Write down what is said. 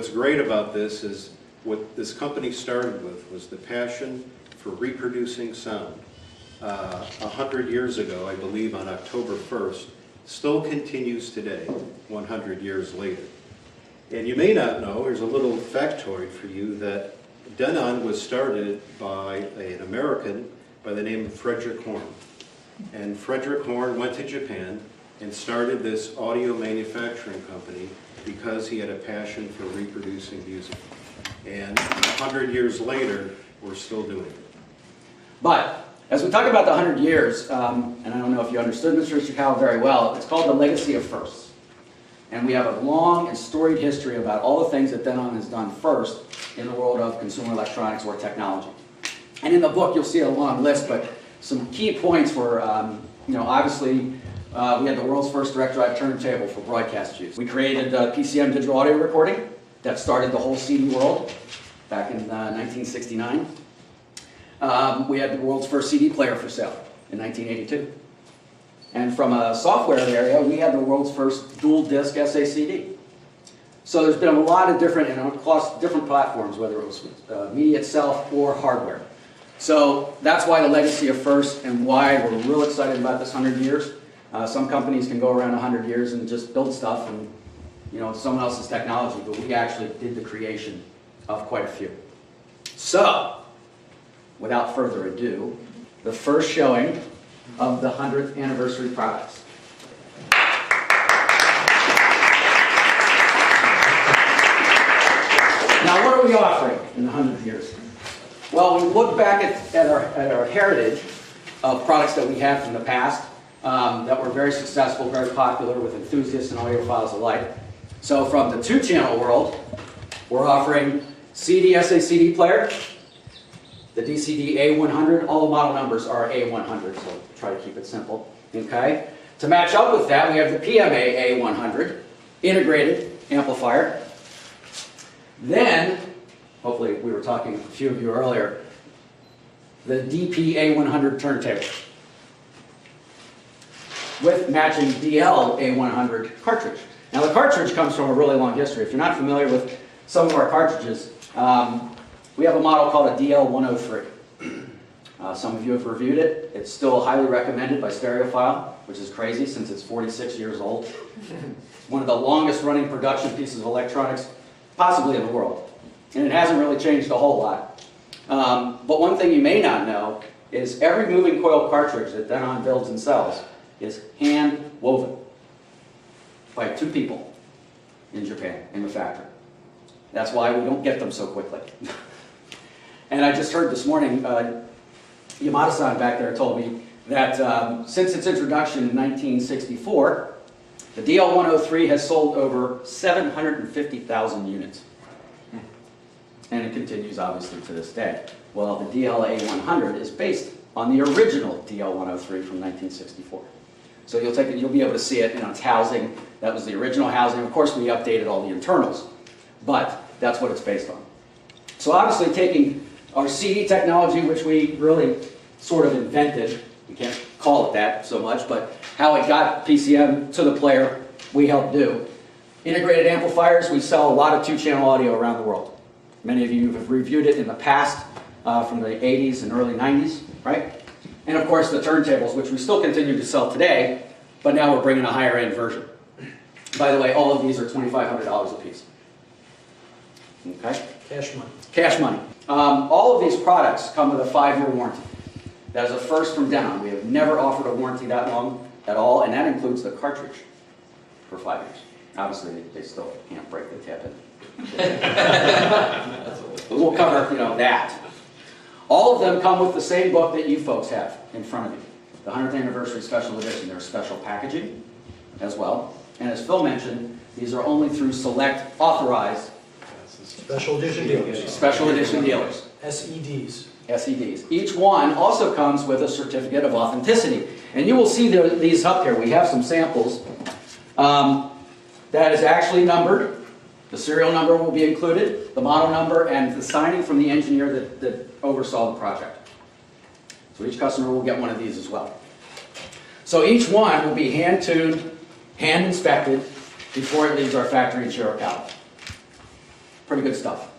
what's great about this is what this company started with was the passion for reproducing sound. 100 years ago, I believe on October 1st, still continues today, 100 years later. And you may not know, here's a little factoid for you, that Denon was started by an American by the name of Frederick Horn. And Frederick Horn went to Japan and started this audio manufacturing company because he had a passion for reproducing music. And 100 years later, we're still doing it. But as we talk about the 100 years, and I don't know if you understood Mr. Ishikawa very well, it's called the legacy of firsts. And we have a long and storied history about all the things that Denon has done first in the world of consumer electronics or technology. And in the book, you'll see a long list, but some key points were, obviously, we had the world's first direct drive turntable for broadcast use. We created PCM digital audio recording that started the whole CD world back in 1969. We had the world's first CD player for sale in 1982. And from a software area, we had the world's first dual disc SACD. So there's been a lot of different, and across different platforms, whether it was media itself or hardware. So that's why the legacy of first and why we're real excited about this 100 years. Some companies can go around 100 years and just build stuff and, someone else's technology, but we actually did the creation of quite a few. So, without further ado, the first showing of the 100th anniversary products. Now, what are we offering in the 100 years? Well, we look back at our heritage of products that we had from the past that were very successful, very popular with enthusiasts and audiophiles alike. So from the two-channel world, we're offering CD SACD player, the DCD A100. All the model numbers are A100, so try to keep it simple. Okay. To match up with that, we have the PMA A100 integrated amplifier. Then, hopefully we were talking to a few of you earlier, the DP A100 turntable with matching DL A100 cartridge. Now the cartridge comes from a really long history. If you're not familiar with some of our cartridges, we have a model called a DL103. Some of you have reviewed it. It's still highly recommended by Stereophile, which is crazy since it's 46 years old. One of the longest running production pieces of electronics possibly in the world. And it hasn't really changed a whole lot. But one thing you may not know is every moving coil cartridge that Denon builds and sells is hand woven by 2 people in Japan, in the factory. That's why we don't get them so quickly. And I just heard this morning, Yamada-san back there told me that since its introduction in 1964, the DL103 has sold over 750,000 units. And it continues, obviously, to this day. Well, the DLA100 is based on the original DL103 from 1964. So you'll be able to see it, its housing. That was the original housing. Of course, we updated all the internals, but that's what it's based on. So obviously taking our CD technology, which we really sort of invented, we can't call it that so much, but how it got PCM to the player, we helped do. Integrated amplifiers, we sell a lot of 2-channel audio around the world. Many of you have reviewed it in the past, from the 80s and early 90s, right? And of course the turntables, which we still continue to sell today, but now we're bringing a higher end version. By the way, all of these are $2,500 a piece. Okay? Cash money. Cash money. All of these products come with a 5-year warranty. That is a first from Denon. We have never offered a warranty that long at all, and that includes the cartridge for 5 years. Obviously, they still can't break the tip. But we'll cover, that. All of them come with the same book that you folks have in front of you. The 100th Anniversary Special Edition. There's special packaging as well. And as Phil mentioned, these are only through select authorized Special edition dealers. special edition dealers. SEDs. SEDs. Each one also comes with a certificate of authenticity. And you will see these up here. We have some samples. That is actually numbered. The serial number will be included, the model number, and the signing from the engineer that oversaw the project. So each customer will get one of these as well. So each one will be hand-tuned, hand-inspected before it leaves our factory in Chiricahua. pretty good stuff.